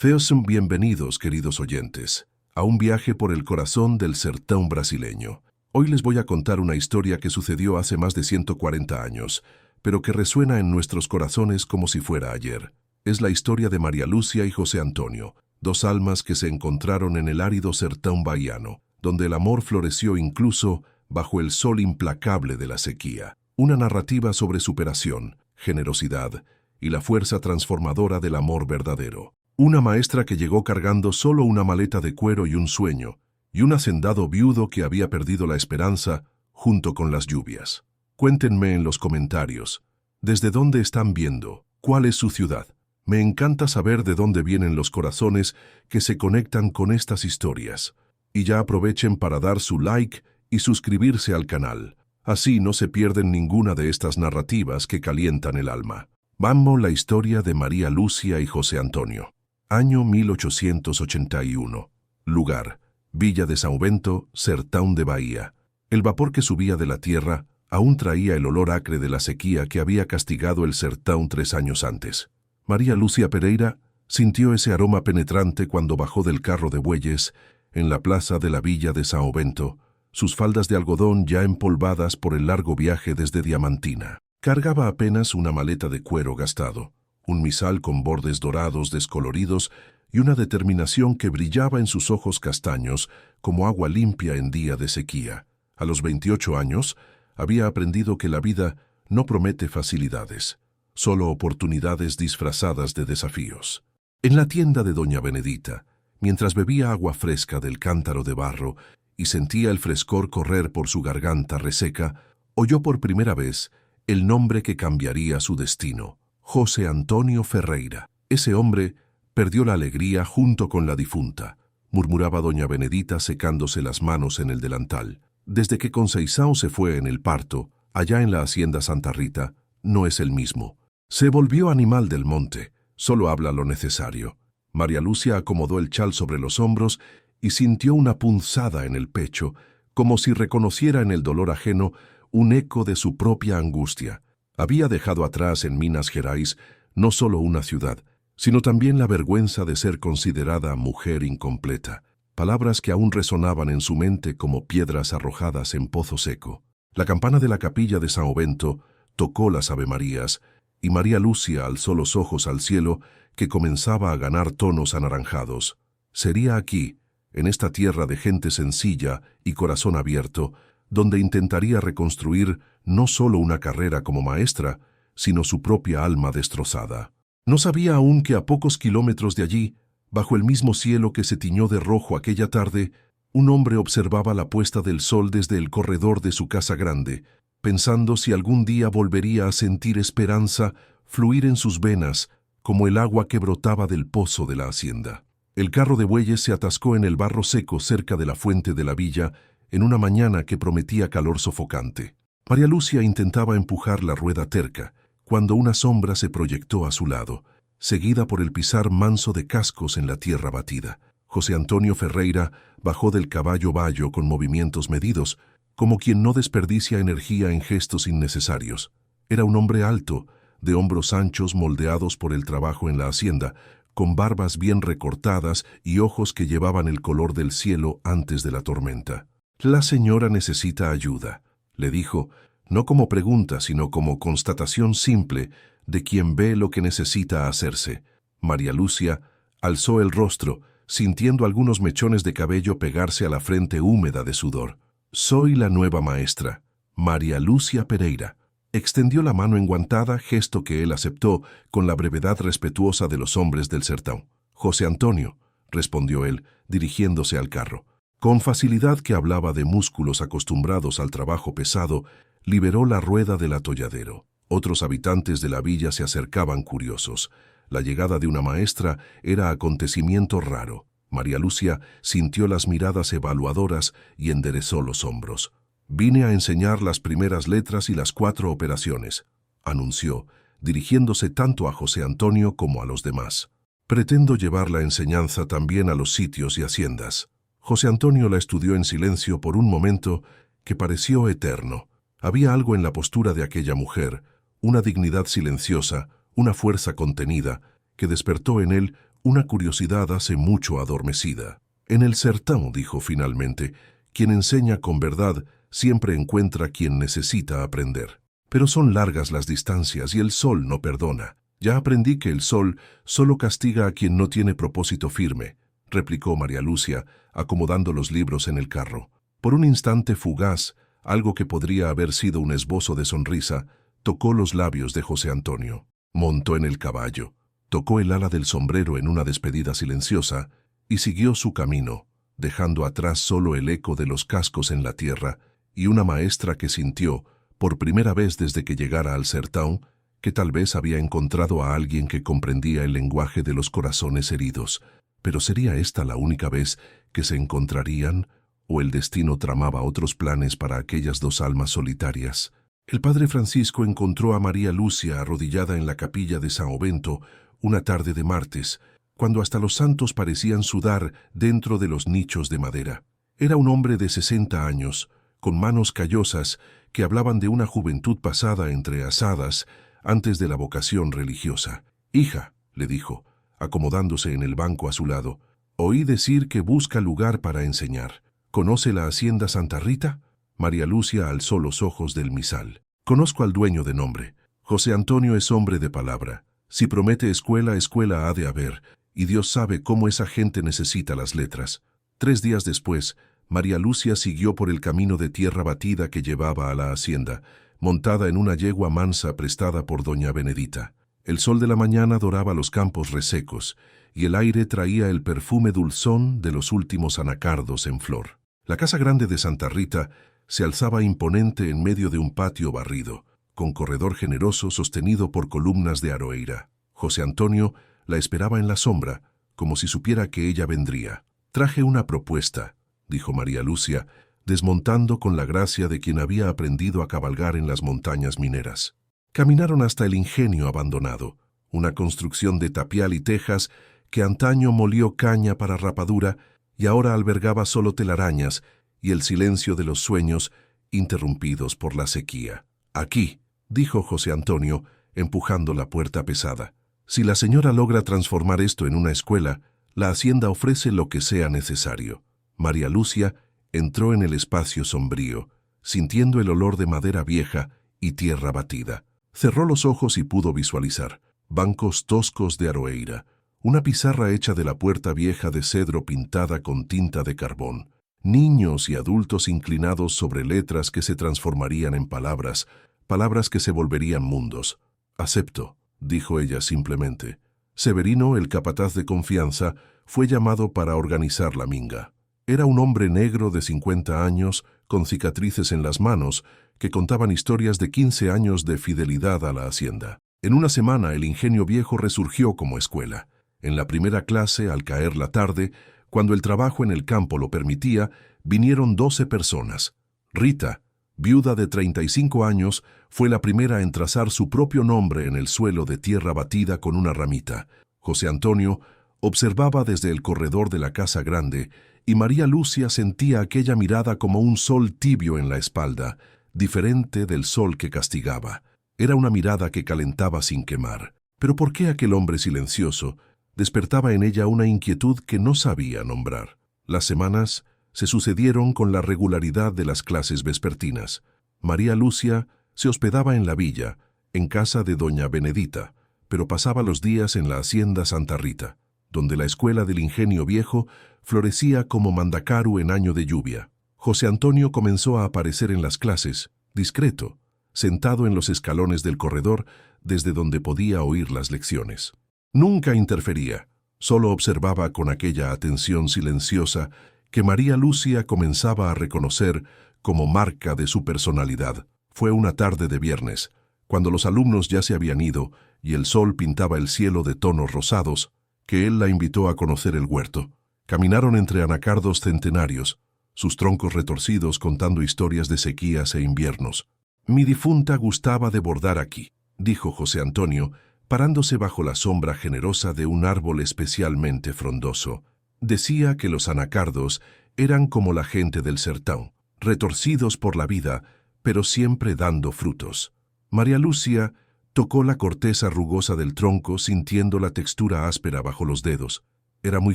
Sean bienvenidos, queridos oyentes, a un viaje por el corazón del sertão brasileño. Hoy les voy a contar una historia que sucedió hace más de 140 años, pero que resuena en nuestros corazones como si fuera ayer. Es la historia de María Lúcia y José Antonio, dos almas que se encontraron en el árido sertão baiano, donde el amor floreció incluso bajo el sol implacable de la sequía. Una narrativa sobre superación, generosidad y la fuerza transformadora del amor verdadero. Una maestra que llegó cargando solo una maleta de cuero y un sueño, y un hacendado viudo que había perdido la esperanza junto con las lluvias. Cuéntenme en los comentarios, ¿desde dónde están viendo? ¿Cuál es su ciudad? Me encanta saber de dónde vienen los corazones que se conectan con estas historias. Y ya aprovechen para dar su like y suscribirse al canal. Así no se pierden ninguna de estas narrativas que calientan el alma. Vamos la historia de María Lúcia y José Antonio. Año 1881. Lugar: Villa de São Bento, sertão de Bahía. El vapor que subía de la tierra aún traía el olor acre de la sequía que había castigado el sertão 3 años antes. María Lúcia Pereira sintió ese aroma penetrante cuando bajó del carro de bueyes en la plaza de la Villa de São Bento, sus faldas de algodón ya empolvadas por el largo viaje desde Diamantina. Cargaba apenas una maleta de cuero gastado, un misal con bordes dorados descoloridos y una determinación que brillaba en sus ojos castaños como agua limpia en día de sequía. A los 28 años, había aprendido que la vida no promete facilidades, solo oportunidades disfrazadas de desafíos. En la tienda de doña Benedita, mientras bebía agua fresca del cántaro de barro y sentía el frescor correr por su garganta reseca, oyó por primera vez el nombre que cambiaría su destino: José Antonio Ferreira. Ese hombre perdió la alegría junto con la difunta, murmuraba doña Benedita secándose las manos en el delantal. Desde que Conceição se fue en el parto, allá en la hacienda Santa Rita, no es el mismo. Se volvió animal del monte, solo habla lo necesario. María Lúcia acomodó el chal sobre los hombros y sintió una punzada en el pecho, como si reconociera en el dolor ajeno un eco de su propia angustia. Había dejado atrás en Minas Gerais no solo una ciudad, sino también la vergüenza de ser considerada mujer incompleta. Palabras que aún resonaban en su mente como piedras arrojadas en pozo seco. La campana de la capilla de São Bento tocó las avemarías, y María Lúcia alzó los ojos al cielo que comenzaba a ganar tonos anaranjados. Sería aquí, en esta tierra de gente sencilla y corazón abierto, donde intentaría reconstruir no solo una carrera como maestra, sino su propia alma destrozada. No sabía aún que a pocos kilómetros de allí, bajo el mismo cielo que se tiñó de rojo aquella tarde, un hombre observaba la puesta del sol desde el corredor de su casa grande, pensando si algún día volvería a sentir esperanza fluir en sus venas como el agua que brotaba del pozo de la hacienda. El carro de bueyes se atascó en el barro seco cerca de la fuente de la villa en una mañana que prometía calor sofocante. María Lúcia intentaba empujar la rueda terca, cuando una sombra se proyectó a su lado, seguida por el pisar manso de cascos en la tierra batida. José Antonio Ferreira bajó del caballo bayo con movimientos medidos, como quien no desperdicia energía en gestos innecesarios. Era un hombre alto, de hombros anchos moldeados por el trabajo en la hacienda, con barbas bien recortadas y ojos que llevaban el color del cielo antes de la tormenta. «La señora necesita ayuda», le dijo, no como pregunta, sino como constatación simple de quien ve lo que necesita hacerse. María Lúcia alzó el rostro, sintiendo algunos mechones de cabello pegarse a la frente húmeda de sudor. «Soy la nueva maestra, María Lúcia Pereira». Extendió la mano enguantada, gesto que él aceptó con la brevedad respetuosa de los hombres del sertão. «José Antonio», respondió él, dirigiéndose al carro. Con facilidad que hablaba de músculos acostumbrados al trabajo pesado, liberó la rueda del atolladero. Otros habitantes de la villa se acercaban curiosos. La llegada de una maestra era acontecimiento raro. María Lúcia sintió las miradas evaluadoras y enderezó los hombros. «Vine a enseñar las primeras letras y las 4 operaciones», anunció, dirigiéndose tanto a José Antonio como a los demás. «Pretendo llevar la enseñanza también a los sitios y haciendas». José Antonio la estudió en silencio por un momento que pareció eterno. Había algo en la postura de aquella mujer, una dignidad silenciosa, una fuerza contenida, que despertó en él Una curiosidad hace mucho adormecida. En el sertão, dijo finalmente, quien enseña con verdad siempre encuentra quien necesita aprender. Pero son largas las distancias y el sol no perdona. Ya aprendí que el sol solo castiga a quien no tiene propósito firme, replicó María Lucia, acomodando los libros en el carro. Por un instante fugaz, algo que podría haber sido un esbozo de sonrisa, tocó los labios de José Antonio. Montó en el caballo, tocó el ala del sombrero en una despedida silenciosa y siguió su camino, dejando atrás solo el eco de los cascos en la tierra y una maestra que sintió, por primera vez desde que llegara al sertão, que tal vez había encontrado a alguien que comprendía el lenguaje de los corazones heridos. Pero ¿sería esta la única vez que se encontrarían, o el destino tramaba otros planes para aquellas dos almas solitarias? El padre Francisco encontró a María Lucia arrodillada en la capilla de San Ovento una tarde de martes, cuando hasta los santos parecían sudar dentro de los nichos de madera. Era un hombre de 60 años, con manos callosas, que hablaban de una juventud pasada entre asadas antes de la vocación religiosa. «Hija», le dijo, acomodándose en el banco a su lado, «oí decir que busca lugar para enseñar. ¿Conoce la hacienda Santa Rita?» María Lucia alzó los ojos del misal. «Conozco al dueño de nombre. José Antonio es hombre de palabra. Si promete escuela, escuela ha de haber, y Dios sabe cómo esa gente necesita las letras». 3 días después, María Lucia siguió por el camino de tierra batida que llevaba a la hacienda, montada en una yegua mansa prestada por doña Benedita. El sol de la mañana doraba los campos resecos, y el aire traía el perfume dulzón de los últimos anacardos en flor. La casa grande de Santa Rita se alzaba imponente en medio de un patio barrido, con corredor generoso sostenido por columnas de aroeira. José Antonio la esperaba en la sombra, como si supiera que ella vendría. «Traje una propuesta», dijo María Lucia, desmontando con la gracia de quien había aprendido a cabalgar en las montañas mineras. Caminaron hasta el ingenio abandonado, una construcción de tapial y tejas que antaño molió caña para rapadura y ahora albergaba solo telarañas y el silencio de los sueños interrumpidos por la sequía. «Aquí», dijo José Antonio, empujando la puerta pesada. «Si la señora logra transformar esto en una escuela, la hacienda ofrece lo que sea necesario». María Lucia entró en el espacio sombrío, sintiendo el olor de madera vieja y tierra batida. Cerró los ojos y pudo visualizar bancos toscos de aroeira, una pizarra hecha de la puerta vieja de cedro pintada con tinta de carbón, niños y adultos inclinados sobre letras que se transformarían en palabras, palabras que se volverían mundos. «Acepto», dijo ella simplemente. Severino, el capataz de confianza, fue llamado para organizar la minga. Era un hombre negro de 50 años, con cicatrices en las manos, que contaban historias de 15 años de fidelidad a la hacienda. En una semana el ingenio viejo resurgió como escuela. En la primera clase, al caer la tarde, cuando el trabajo en el campo lo permitía, vinieron 12 personas. Rita, viuda de 35 años, fue la primera en trazar su propio nombre en el suelo de tierra batida con una ramita. José Antonio observaba desde el corredor de la casa grande y María Lucia sentía aquella mirada como un sol tibio en la espalda, diferente del sol que castigaba. Era una mirada que calentaba sin quemar. Pero ¿por qué aquel hombre silencioso despertaba en ella una inquietud que no sabía nombrar? Las semanas se sucedieron con la regularidad de las clases vespertinas. María Lucia se hospedaba en la villa, en casa de doña Benedita, pero pasaba los días en la hacienda Santa Rita, donde la escuela del ingenio viejo florecía como mandacaru en año de lluvia. José Antonio comenzó a aparecer en las clases, discreto, sentado en los escalones del corredor desde donde podía oír las lecciones. Nunca interfería, solo observaba con aquella atención silenciosa que María Lucia comenzaba a reconocer como marca de su personalidad. Fue una tarde de viernes, cuando los alumnos ya se habían ido y el sol pintaba el cielo de tonos rosados, que él la invitó a conocer el huerto. Caminaron entre anacardos centenarios, sus troncos retorcidos contando historias de sequías e inviernos. «Mi difunta gustaba de bordar aquí», dijo José Antonio, parándose bajo la sombra generosa de un árbol especialmente frondoso. Decía que los anacardos eran como la gente del sertão, retorcidos por la vida, pero siempre dando frutos. María Lucia Tocó la corteza rugosa del tronco, sintiendo la textura áspera bajo los dedos. ¿Era muy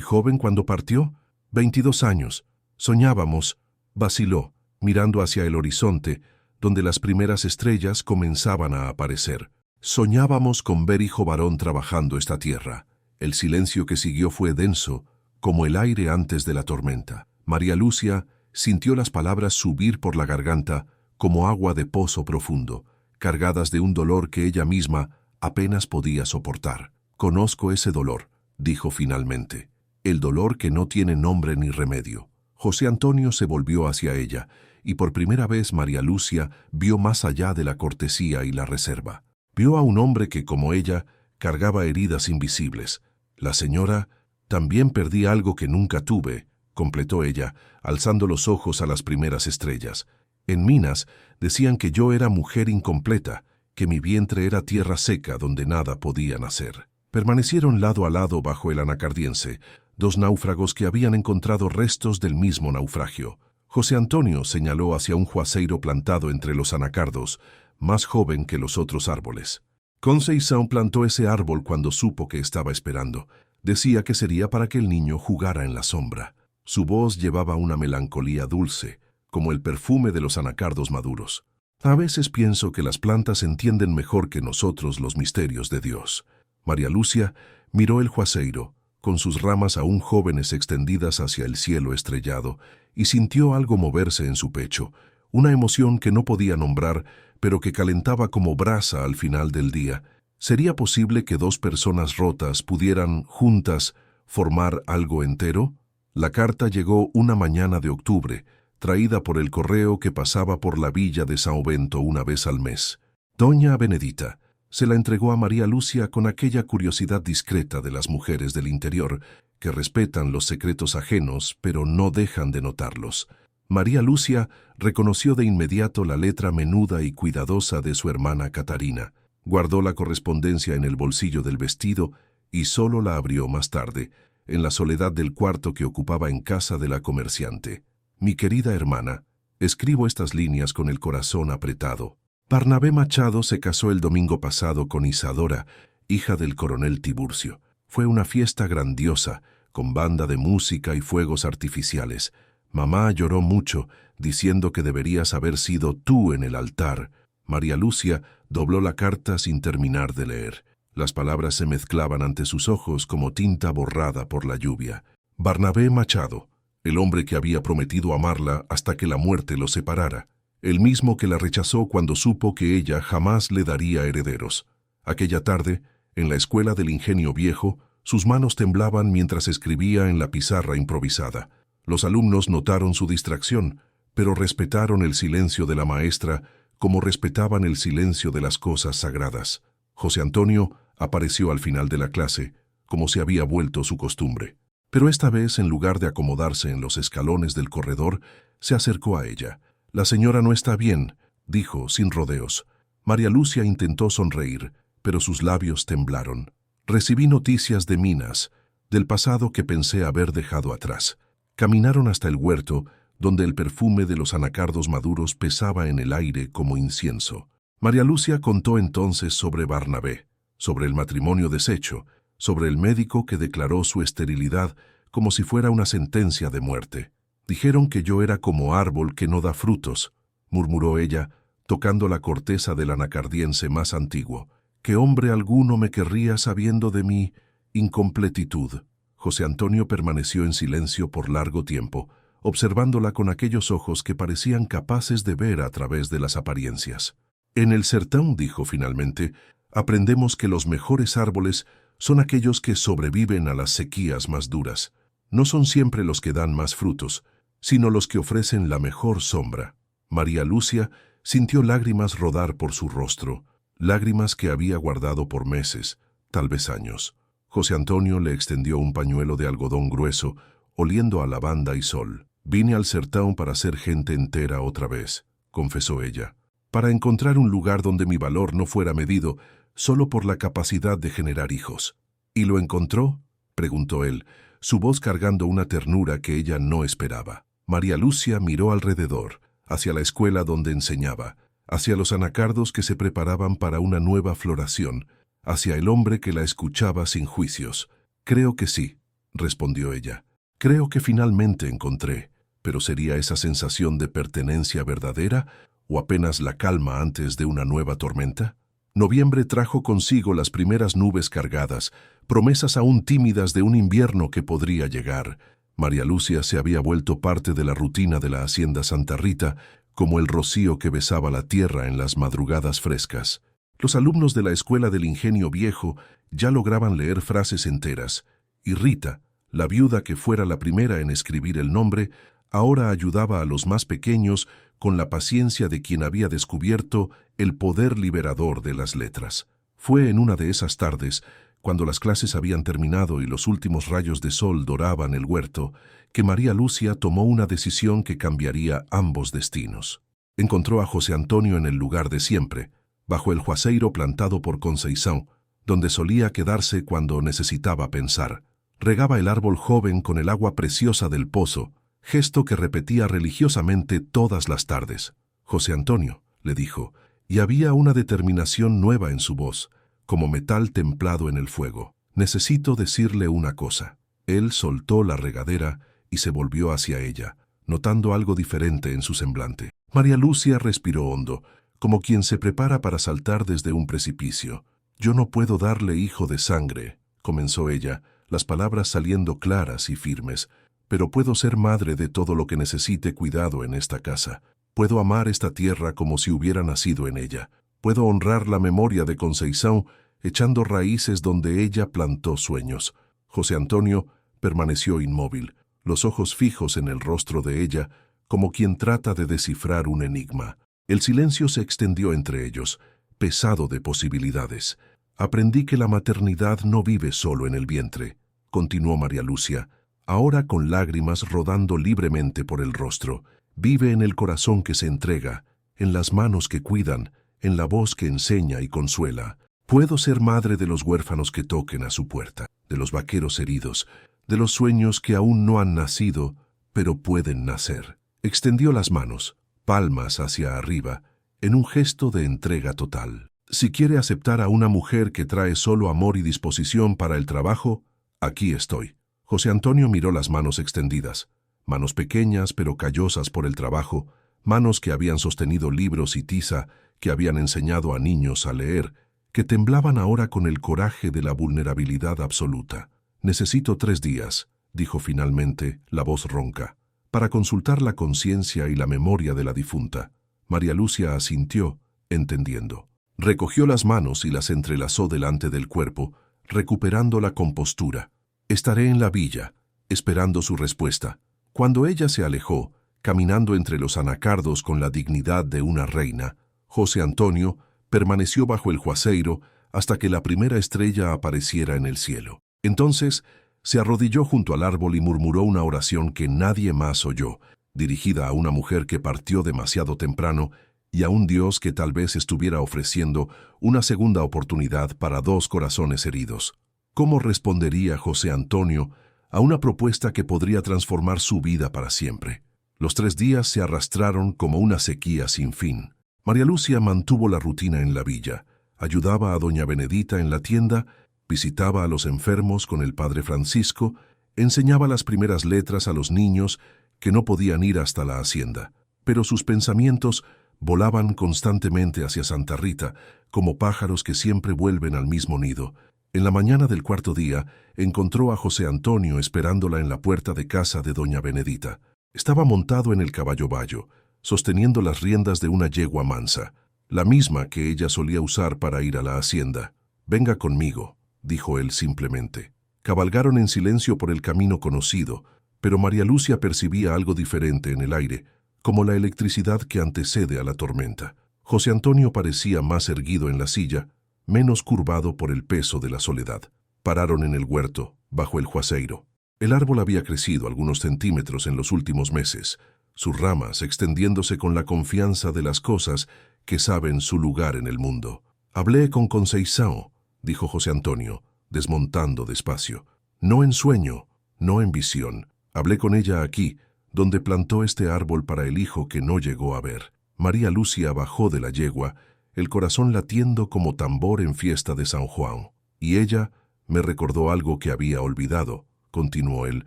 joven cuando partió? 22 años. Soñábamos, vaciló, mirando hacia el horizonte, donde las primeras estrellas comenzaban a aparecer. Soñábamos con ver hijo varón trabajando esta tierra. El silencio que siguió fue denso, como el aire antes de la tormenta. María Lucia sintió las palabras subir por la garganta como agua de pozo profundo, cargadas de un dolor que ella misma apenas podía soportar. Conozco ese dolor, dijo finalmente, el dolor que no tiene nombre ni remedio. José Antonio se volvió hacia ella, y por primera vez María Lucia vio más allá de la cortesía y la reserva. Vio a un hombre que, como ella, cargaba heridas invisibles. La señora, también perdí algo que nunca tuve, completó ella, alzando los ojos a las primeras estrellas. En Minas decían que yo era mujer incompleta, que mi vientre era tierra seca donde nada podía nacer. Permanecieron lado a lado bajo el anacardiense, dos náufragos que habían encontrado restos del mismo naufragio. José Antonio señaló hacia un juazeiro plantado entre los anacardos, más joven que los otros árboles. Conceição plantó ese árbol cuando supo que estaba esperando. Decía que sería para que el niño jugara en la sombra. Su voz llevaba una melancolía dulce, como el perfume de los anacardos maduros. A veces pienso que las plantas entienden mejor que nosotros los misterios de Dios. María Lucia miró el juazeiro, con sus ramas aún jóvenes extendidas hacia el cielo estrellado, y sintió algo moverse en su pecho, una emoción que no podía nombrar, pero que calentaba como brasa al final del día. ¿Sería posible que dos personas rotas pudieran, juntas, formar algo entero? La carta llegó una mañana de octubre, traída por el correo que pasaba por la villa de São Bento una vez al mes. Doña Benedita se la entregó a María Lucia con aquella curiosidad discreta de las mujeres del interior, que respetan los secretos ajenos, pero no dejan de notarlos. María Lucia reconoció de inmediato la letra menuda y cuidadosa de su hermana Catarina. Guardó la correspondencia en el bolsillo del vestido y solo la abrió más tarde, en la soledad del cuarto que ocupaba en casa de la comerciante. Mi querida hermana, escribo estas líneas con el corazón apretado. Barnabé Machado se casó el domingo pasado con Isadora, hija del coronel Tiburcio. Fue una fiesta grandiosa, con banda de música y fuegos artificiales. Mamá lloró mucho, diciendo que deberías haber sido tú en el altar. María Lucia dobló la carta sin terminar de leer. Las palabras se mezclaban ante sus ojos como tinta borrada por la lluvia. Barnabé Machado, el hombre que había prometido amarla hasta que la muerte los separara. El mismo que la rechazó cuando supo que ella jamás le daría herederos. Aquella tarde, en la escuela del Ingenio Viejo, sus manos temblaban mientras escribía en la pizarra improvisada. Los alumnos notaron su distracción, pero respetaron el silencio de la maestra como respetaban el silencio de las cosas sagradas. José Antonio apareció al final de la clase, como se había vuelto su costumbre. Pero esta vez, en lugar de acomodarse en los escalones del corredor, se acercó a ella. «La señora no está bien», dijo, sin rodeos. María Lucia intentó sonreír, pero sus labios temblaron. «Recibí noticias de Minas, del pasado que pensé haber dejado atrás». Caminaron hasta el huerto, donde el perfume de los anacardos maduros pesaba en el aire como incienso. María Lucia contó entonces sobre Barnabé, sobre el matrimonio deshecho, sobre el médico que declaró su esterilidad como si fuera una sentencia de muerte. «Dijeron que yo era como árbol que no da frutos», murmuró ella, tocando la corteza del anacardiense más antiguo. «¿Qué hombre alguno me querría sabiendo de mi incompletitud?» José Antonio permaneció en silencio por largo tiempo, observándola con aquellos ojos que parecían capaces de ver a través de las apariencias. «En el sertón», dijo finalmente, «aprendemos que los mejores árboles son aquellos que sobreviven a las sequías más duras. No son siempre los que dan más frutos, sino los que ofrecen la mejor sombra». María Lucia sintió lágrimas rodar por su rostro, lágrimas que había guardado por meses, tal vez años. José Antonio le extendió un pañuelo de algodón grueso, oliendo a lavanda y sol. «Vine al sertón para ser gente entera otra vez», confesó ella, «para encontrar un lugar donde mi valor no fuera medido solo por la capacidad de generar hijos». «¿Y lo encontró?», preguntó él, su voz cargando una ternura que ella no esperaba. María Lucia miró alrededor, hacia la escuela donde enseñaba, hacia los anacardos que se preparaban para una nueva floración, hacia el hombre que la escuchaba sin juicios. «Creo que sí», respondió ella. «Creo que finalmente encontré, pero ¿sería esa sensación de pertenencia verdadera o apenas la calma antes de una nueva tormenta?» Noviembre trajo consigo las primeras nubes cargadas, promesas aún tímidas de un invierno que podría llegar. María Lucia se había vuelto parte de la rutina de la hacienda Santa Rita, como el rocío que besaba la tierra en las madrugadas frescas. Los alumnos de la Escuela del Ingenio Viejo ya lograban leer frases enteras, y Rita, la viuda que fuera la primera en escribir el nombre, ahora ayudaba a los más pequeños con la paciencia de quien había descubierto el poder liberador de las letras. Fue en una de esas tardes, cuando las clases habían terminado y los últimos rayos de sol doraban el huerto, que María Lucia tomó una decisión que cambiaría ambos destinos. Encontró a José Antonio en el lugar de siempre, bajo el juazeiro plantado por Conceição, donde solía quedarse cuando necesitaba pensar. Regaba el árbol joven con el agua preciosa del pozo, gesto que repetía religiosamente todas las tardes. «José Antonio», le dijo, y había una determinación nueva en su voz, como metal templado en el fuego. «Necesito decirle una cosa». Él soltó la regadera y se volvió hacia ella, notando algo diferente en su semblante. María Lucia respiró hondo, como quien se prepara para saltar desde un precipicio. «Yo no puedo darle hijo de sangre», comenzó ella, las palabras saliendo claras y firmes, «pero puedo ser madre de todo lo que necesite cuidado en esta casa. Puedo amar esta tierra como si hubiera nacido en ella. Puedo honrar la memoria de Conceição echando raíces donde ella plantó sueños». José Antonio permaneció inmóvil, los ojos fijos en el rostro de ella, como quien trata de descifrar un enigma. El silencio se extendió entre ellos, pesado de posibilidades. «Aprendí que la maternidad no vive solo en el vientre», continuó María Lucia, ahora con lágrimas rodando libremente por el rostro. «Vive en el corazón que se entrega, en las manos que cuidan, en la voz que enseña y consuela. Puedo ser madre de los huérfanos que toquen a su puerta, de los vaqueros heridos, de los sueños que aún no han nacido, pero pueden nacer». Extendió las manos, palmas hacia arriba, en un gesto de entrega total. «Si quiere aceptar a una mujer que trae solo amor y disposición para el trabajo, aquí estoy». José Antonio miró las manos extendidas, manos pequeñas pero callosas por el trabajo, manos que habían sostenido libros y tiza, que habían enseñado a niños a leer, que temblaban ahora con el coraje de la vulnerabilidad absoluta. «Necesito 3 días», dijo finalmente, la voz ronca, «para consultar la conciencia y la memoria de la difunta». María Lucia asintió, entendiendo. Recogió las manos y las entrelazó delante del cuerpo, recuperando la compostura. «Estaré en la villa», esperando su respuesta. Cuando ella se alejó, caminando entre los anacardos con la dignidad de una reina, José Antonio permaneció bajo el juazeiro hasta que la primera estrella apareciera en el cielo. Entonces se arrodilló junto al árbol y murmuró una oración que nadie más oyó, dirigida a una mujer que partió demasiado temprano y a un Dios que tal vez estuviera ofreciendo una segunda oportunidad para 2 corazones heridos. ¿Cómo respondería José Antonio a una propuesta que podría transformar su vida para siempre? Los 3 días se arrastraron como una sequía sin fin. María Lucia mantuvo la rutina en la villa, ayudaba a doña Benedita en la tienda, visitaba a los enfermos con el padre Francisco, enseñaba las primeras letras a los niños que no podían ir hasta la hacienda, pero sus pensamientos volaban constantemente hacia Santa Rita, como pájaros que siempre vuelven al mismo nido. En la mañana del 4.º día, encontró a José Antonio esperándola en la puerta de casa de doña Benedita. Estaba montado en el caballo bayo, sosteniendo las riendas de una yegua mansa, la misma que ella solía usar para ir a la hacienda. «Venga conmigo», dijo él simplemente. Cabalgaron en silencio por el camino conocido, pero María Lucia percibía algo diferente en el aire, como la electricidad que antecede a la tormenta. José Antonio parecía más erguido en la silla, menos curvado por el peso de la soledad. Pararon en el huerto, bajo el juazeiro. El árbol había crecido algunos centímetros en los últimos meses, sus ramas extendiéndose con la confianza de las cosas que saben su lugar en el mundo. «Hablé con Conceição», dijo José Antonio, desmontando despacio. «No en sueño, no en visión. Hablé con ella aquí, donde plantó este árbol para el hijo que no llegó a ver». María Lucia bajó de la yegua, el corazón latiendo como tambor en fiesta de San Juan. Y ella me recordó algo que había olvidado, continuó él,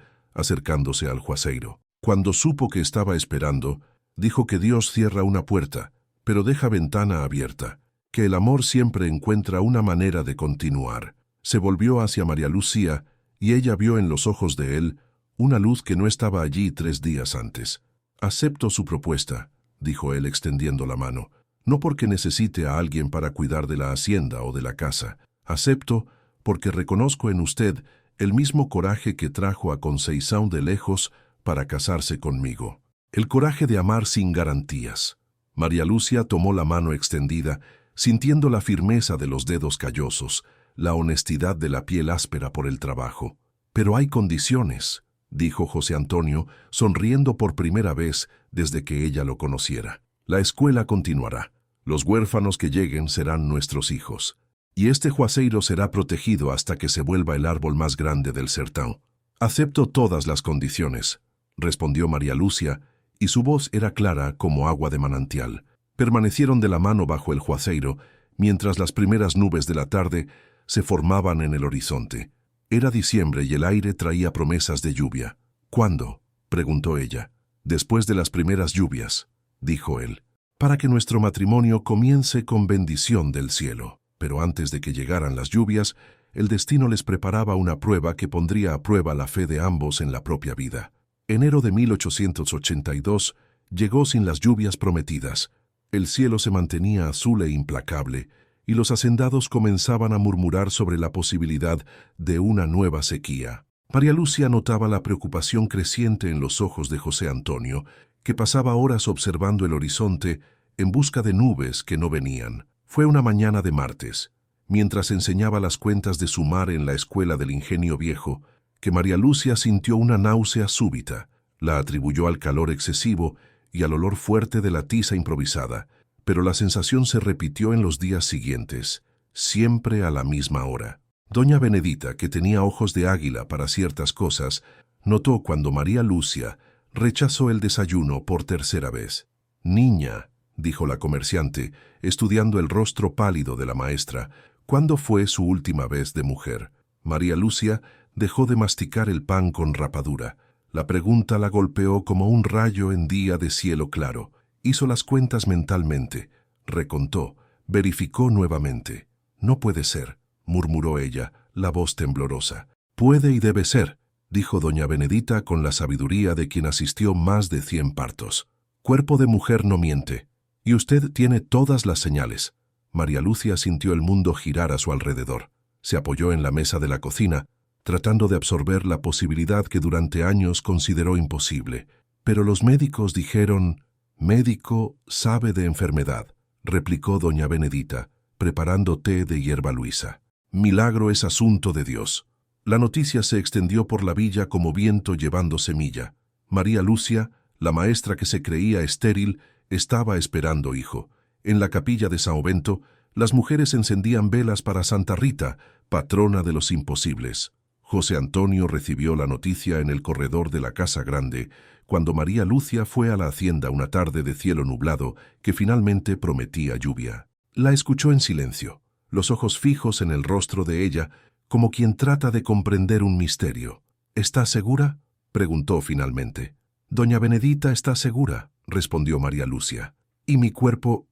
acercándose al juazeiro. Cuando supo que estaba esperando, dijo que Dios cierra una puerta, pero deja ventana abierta, que el amor siempre encuentra una manera de continuar. Se volvió hacia María Lucia y ella vio en los ojos de él una luz que no estaba allí 3 días antes. Acepto su propuesta, dijo él extendiendo la mano, no porque necesite a alguien para cuidar de la hacienda o de la casa. Acepto porque reconozco en usted el mismo coraje que trajo a Conceição de lejos para casarse conmigo. El coraje de amar sin garantías. María Lucia tomó la mano extendida, sintiendo la firmeza de los dedos callosos, la honestidad de la piel áspera por el trabajo. Pero hay condiciones, dijo José Antonio, sonriendo por primera vez desde que ella lo conociera. La escuela continuará. Los huérfanos que lleguen serán nuestros hijos. Y este juazeiro será protegido hasta que se vuelva el árbol más grande del sertão. Acepto todas las condiciones, respondió María Lucia, y su voz era clara como agua de manantial. Permanecieron de la mano bajo el juazeiro, mientras las primeras nubes de la tarde se formaban en el horizonte. Era diciembre y el aire traía promesas de lluvia. ¿Cuándo?, preguntó ella. Después de las primeras lluvias, dijo él, para que nuestro matrimonio comience con bendición del cielo. Pero antes de que llegaran las lluvias, el destino les preparaba una prueba que pondría a prueba la fe de ambos en la propia vida. Enero de 1882 llegó sin las lluvias prometidas. El cielo se mantenía azul e implacable, y los hacendados comenzaban a murmurar sobre la posibilidad de una nueva sequía. María Lucia notaba la preocupación creciente en los ojos de José Antonio, que pasaba horas observando el horizonte en busca de nubes que no venían. Fue una mañana de martes, mientras enseñaba las cuentas de sumar en la escuela del Ingenio Viejo, que María Lucia sintió una náusea súbita. La atribuyó al calor excesivo y al olor fuerte de la tiza improvisada, pero la sensación se repitió en los días siguientes, siempre a la misma hora. Doña Benedita, que tenía ojos de águila para ciertas cosas, notó cuando María Lucia rechazó el desayuno por tercera vez. «Niña», dijo la comerciante, estudiando el rostro pálido de la maestra, ¿cuándo fue su última vez de mujer? María Lucia dejó de masticar el pan con rapadura. La pregunta la golpeó como un rayo en día de cielo claro. Hizo las cuentas mentalmente, recontó, verificó nuevamente. «No puede ser», murmuró ella, la voz temblorosa. «Puede y debe ser», dijo doña Benedita con la sabiduría de quien asistió más de 100 partos. «Cuerpo de mujer no miente, y usted tiene todas las señales». María Lucia sintió el mundo girar a su alrededor. Se apoyó en la mesa de la cocina, tratando de absorber la posibilidad que durante años consideró imposible. Pero los médicos dijeron... «Médico sabe de enfermedad», replicó doña Benedita, preparando té de hierba luisa. «Milagro es asunto de Dios». La noticia se extendió por la villa como viento llevando semilla. María Lucia, la maestra que se creía estéril, estaba esperando hijo. En la capilla de São Bento, las mujeres encendían velas para Santa Rita, patrona de los imposibles. José Antonio recibió la noticia en el corredor de la Casa Grande, cuando María Lucia fue a la hacienda una tarde de cielo nublado que finalmente prometía lluvia. La escuchó en silencio, los ojos fijos en el rostro de ella, como quien trata de comprender un misterio. «¿Está segura?», preguntó finalmente. «Doña Benedita está segura», respondió María Lucia. «Y mi cuerpo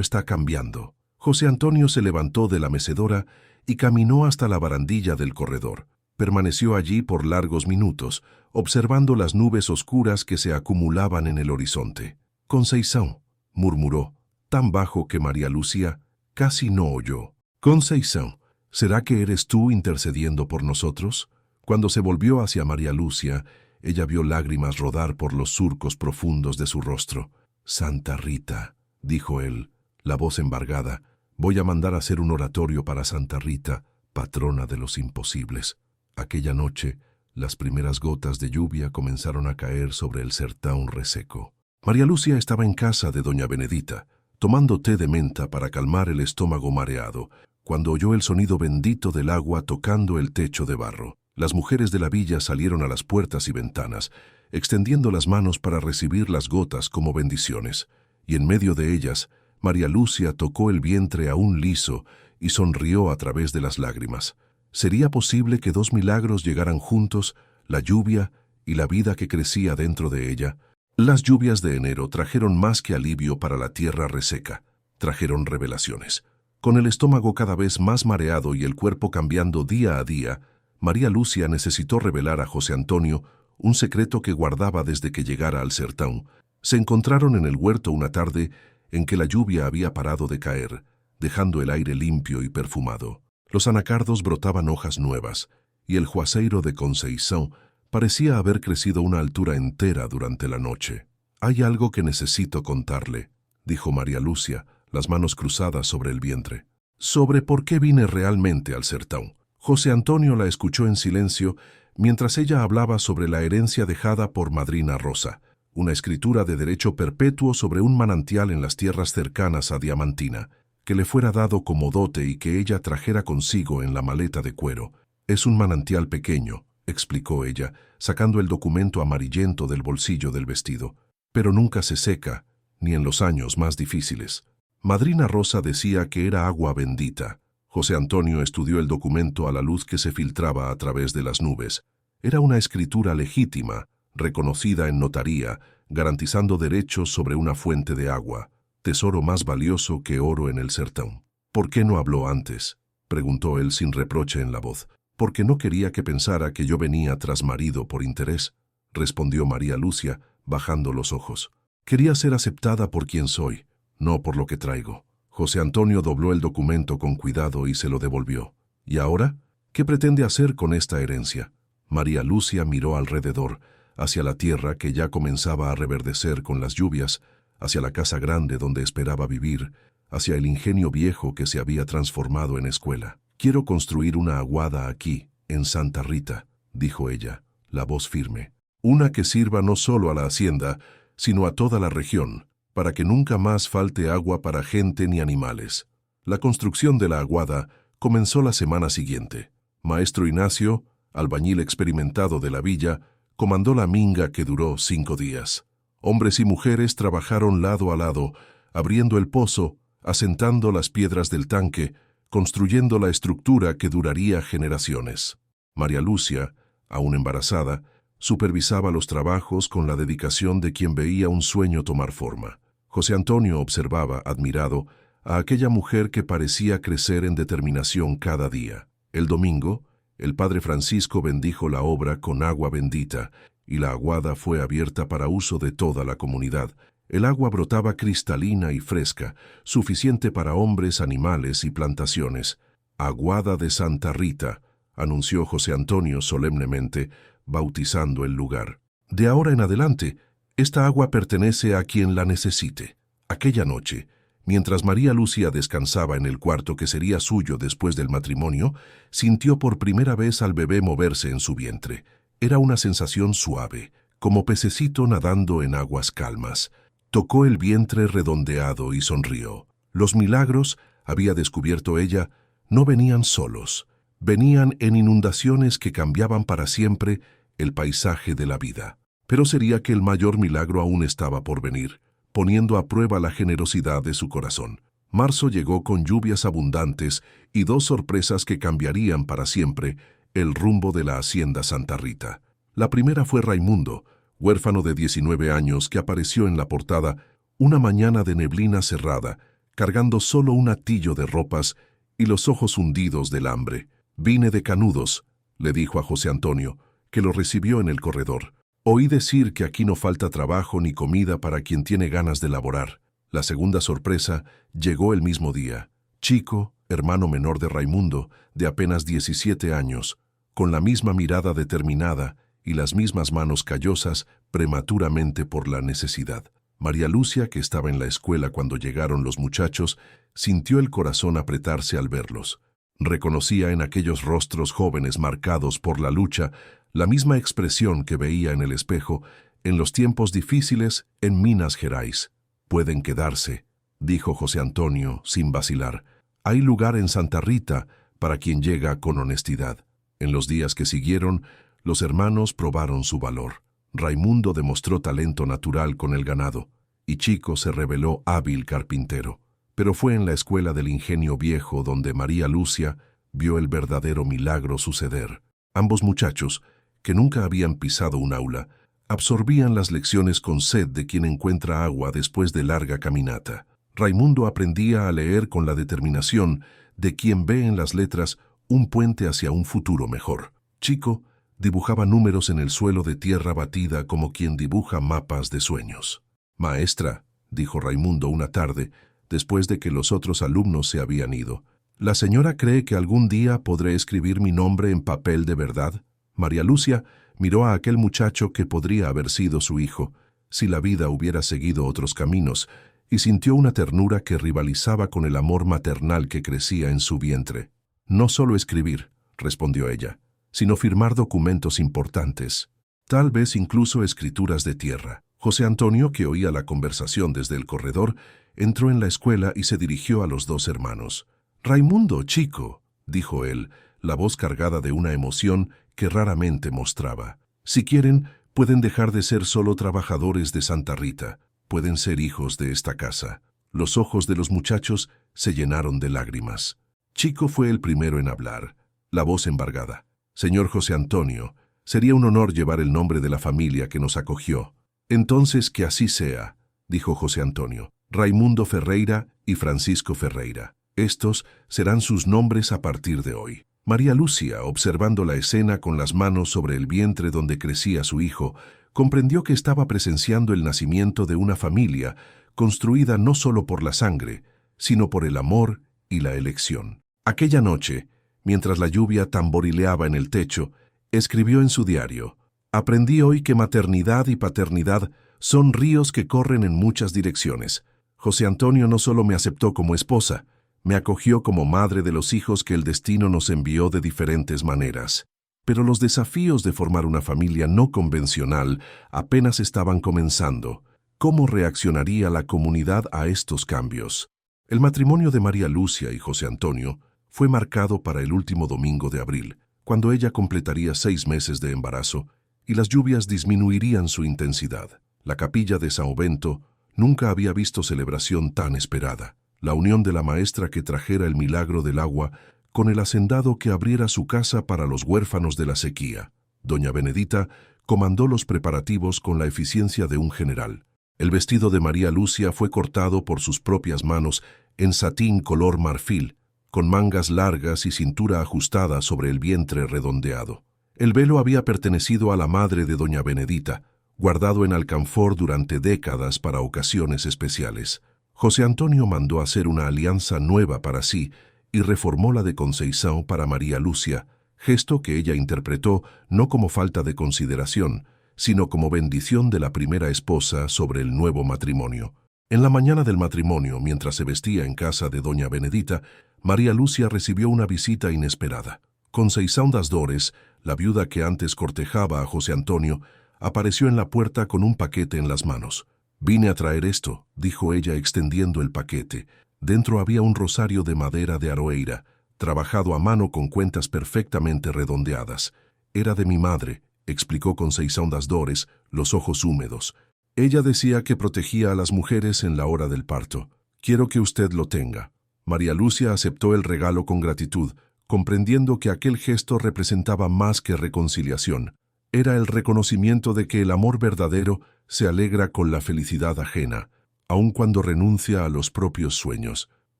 está cambiando». José Antonio se levantó de la mecedora y caminó hasta la barandilla del corredor. Permaneció allí por largos minutos, observando las nubes oscuras que se acumulaban en el horizonte. «Conceição», murmuró, tan bajo que María Lucia casi no oyó. «Conceição, ¿será que eres tú intercediendo por nosotros?» Cuando se volvió hacia María Lucia, ella vio lágrimas rodar por los surcos profundos de su rostro. «Santa Rita», dijo él, la voz embargada, «voy a mandar hacer un oratorio para Santa Rita, patrona de los imposibles». Aquella noche, las primeras gotas de lluvia comenzaron a caer sobre el sertão reseco. María Lucia estaba en casa de doña Benedita, tomando té de menta para calmar el estómago mareado, cuando oyó el sonido bendito del agua tocando el techo de barro. Las mujeres de la villa salieron a las puertas y ventanas, extendiendo las manos para recibir las gotas como bendiciones. y en medio de ellas, María Lucia tocó el vientre aún liso y sonrió a través de las lágrimas. ¿Sería posible que dos milagros llegaran juntos, la lluvia y la vida que crecía dentro de ella? Las lluvias de enero trajeron más que alivio para la tierra reseca, trajeron revelaciones. Con el estómago cada vez más mareado y el cuerpo cambiando día a día, María Lucia necesitó revelar a José Antonio un secreto que guardaba desde que llegara al sertón. Se encontraron en el huerto una tarde en que la lluvia había parado de caer, dejando el aire limpio y perfumado. Los anacardos brotaban hojas nuevas, y el juazeiro de Conceição parecía haber crecido una altura entera durante la noche. «Hay algo que necesito contarle», dijo María Lucia, las manos cruzadas sobre el vientre. «Sobre por qué vine realmente al sertón». José Antonio la escuchó en silencio mientras ella hablaba sobre la herencia dejada por Madrina Rosa, una escritura de derecho perpetuo sobre un manantial en las tierras cercanas a Diamantina, que le fuera dado como dote y que ella trajera consigo en la maleta de cuero. «Es un manantial pequeño», explicó ella, sacando el documento amarillento del bolsillo del vestido, «pero nunca se seca, ni en los años más difíciles». Madrina Rosa decía que era agua bendita. José Antonio estudió el documento a la luz que se filtraba a través de las nubes. Era una escritura legítima, reconocida en notaría, garantizando derechos sobre una fuente de agua, tesoro más valioso que oro en el sertón. «¿Por qué no habló antes?», preguntó él sin reproche en la voz. «Porque no quería que pensara que yo venía tras marido por interés», respondió María Lucia, bajando los ojos. «Quería ser aceptada por quien soy, no por lo que traigo». José Antonio dobló el documento con cuidado y se lo devolvió. «¿Y ahora? ¿Qué pretende hacer con esta herencia?». María Lucia miró alrededor, hacia la tierra que ya comenzaba a reverdecer con las lluvias, hacia la casa grande donde esperaba vivir, hacia el ingenio viejo que se había transformado en escuela. «Quiero construir una aguada aquí, en Santa Rita», dijo ella, la voz firme. «Una que sirva no solo a la hacienda, sino a toda la región, para que nunca más falte agua para gente ni animales». La construcción de la aguada comenzó la semana siguiente. Maestro Ignacio, albañil experimentado de la villa, comandó la minga que duró 5 días. Hombres y mujeres trabajaron lado a lado, abriendo el pozo, asentando las piedras del tanque, construyendo la estructura que duraría generaciones. María Lucia, aún embarazada, supervisaba los trabajos con la dedicación de quien veía un sueño tomar forma. José Antonio observaba, admirado, a aquella mujer que parecía crecer en determinación cada día. El domingo, el padre Francisco bendijo la obra con agua bendita, y la aguada fue abierta para uso de toda la comunidad. El agua brotaba cristalina y fresca, suficiente para hombres, animales y plantaciones. «Aguada de Santa Rita», anunció José Antonio solemnemente, bautizando el lugar. «De ahora en adelante, esta agua pertenece a quien la necesite». Aquella noche, mientras María Lucia descansaba en el cuarto que sería suyo después del matrimonio, sintió por primera vez al bebé moverse en su vientre. Era una sensación suave, como pececito nadando en aguas calmas. Tocó el vientre redondeado y sonrió. Los milagros, había descubierto ella, no venían solos. Venían en inundaciones que cambiaban para siempre el paisaje de la vida. Pero sería que el mayor milagro aún estaba por venir, poniendo a prueba la generosidad de su corazón. Marzo llegó con lluvias abundantes y 2 sorpresas que cambiarían para siempre el rumbo de la hacienda Santa Rita. La primera fue Raimundo, huérfano de 19 años que apareció en la portada una mañana de neblina cerrada, cargando solo un atillo de ropas y los ojos hundidos del hambre. «Vine de Canudos», le dijo a José Antonio, que lo recibió en el corredor. «Oí decir que aquí no falta trabajo ni comida para quien tiene ganas de laborar». La segunda sorpresa llegó el mismo día. Chico, hermano menor de Raimundo, de apenas 17 años, con la misma mirada determinada y las mismas manos callosas prematuramente por la necesidad. María Lucia, que estaba en la escuela cuando llegaron los muchachos, sintió el corazón apretarse al verlos. Reconocía en aquellos rostros jóvenes marcados por la lucha la misma expresión que veía en el espejo en los tiempos difíciles en Minas Gerais. «Pueden quedarse», dijo José Antonio sin vacilar. «Hay lugar en Santa Rita para quien llega con honestidad». En los días que siguieron, los hermanos probaron su valor. Raimundo demostró talento natural con el ganado. y Chico se reveló hábil carpintero. Pero fue en la escuela del ingenio viejo donde María Lucia vio el verdadero milagro suceder. Ambos muchachos, que nunca habían pisado un aula, absorbían las lecciones con sed de quien encuentra agua después de larga caminata. Raimundo aprendía a leer con la determinación de quien ve en las letras un puente hacia un futuro mejor. Chico dibujaba números en el suelo de tierra batida como quien dibuja mapas de sueños. «Maestra», dijo Raimundo una tarde, después de que los otros alumnos se habían ido, «¿la señora cree que algún día podré escribir mi nombre en papel de verdad?» María Lucia miró a aquel muchacho que podría haber sido su hijo, si la vida hubiera seguido otros caminos, y sintió una ternura que rivalizaba con el amor maternal que crecía en su vientre. «No solo escribir», respondió ella, «sino firmar documentos importantes, tal vez incluso escrituras de tierra». José Antonio, que oía la conversación desde el corredor, entró en la escuela y se dirigió a los dos hermanos. «Raimundo, chico», dijo él, la voz cargada de una emoción que raramente mostraba. «Si quieren, pueden dejar de ser solo trabajadores de Santa Rita. Pueden ser hijos de esta casa». Los ojos de los muchachos se llenaron de lágrimas. Chico fue el primero en hablar, la voz embargada. «Señor José Antonio, sería un honor llevar el nombre de la familia que nos acogió». «Entonces que así sea», dijo José Antonio. «Raimundo Ferreira y Francisco Ferreira. Estos serán sus nombres a partir de hoy». María Lucia, observando la escena con las manos sobre el vientre donde crecía su hijo, comprendió que estaba presenciando el nacimiento de una familia construida no solo por la sangre, sino por el amor y la elección. Aquella noche, mientras la lluvia tamborileaba en el techo, escribió en su diario: «Aprendí hoy que maternidad y paternidad son ríos que corren en muchas direcciones. José Antonio no solo me aceptó como esposa, me acogió como madre de los hijos que el destino nos envió de diferentes maneras. Pero los desafíos de formar una familia no convencional apenas estaban comenzando. ¿Cómo reaccionaría la comunidad a estos cambios?». El matrimonio de María Lucia y José Antonio fue marcado para el último domingo de abril, cuando ella completaría 6 meses de embarazo y las lluvias disminuirían su intensidad. La capilla de San Ovento nunca había visto celebración tan esperada. La unión de la maestra que trajera el milagro del agua con el hacendado que abriera su casa para los huérfanos de la sequía. Doña Benedita comandó los preparativos con la eficiencia de un general. El vestido de María Lucia fue cortado por sus propias manos en satín color marfil, con mangas largas y cintura ajustada sobre el vientre redondeado. El velo había pertenecido a la madre de doña Benedita, guardado en alcanfor durante décadas para ocasiones especiales. José Antonio mandó hacer una alianza nueva para sí y reformó la de Conceição para María Lucia, gesto que ella interpretó no como falta de consideración, sino como bendición de la primera esposa sobre el nuevo matrimonio. En la mañana del matrimonio, mientras se vestía en casa de doña Benedita, María Lucia recibió una visita inesperada. Conceição das Dores, la viuda que antes cortejaba a José Antonio, apareció en la puerta con un paquete en las manos. «Vine a traer esto», dijo ella extendiendo el paquete. Dentro había un rosario de madera de aroeira, trabajado a mano con cuentas perfectamente redondeadas. «Era de mi madre», explicó Conceição das Dores, los ojos húmedos. «Ella decía que protegía a las mujeres en la hora del parto. Quiero que usted lo tenga». María Lucia aceptó el regalo con gratitud, comprendiendo que aquel gesto representaba más que reconciliación. Era el reconocimiento de que el amor verdadero se alegra con la felicidad ajena, aun cuando renuncia a los propios sueños.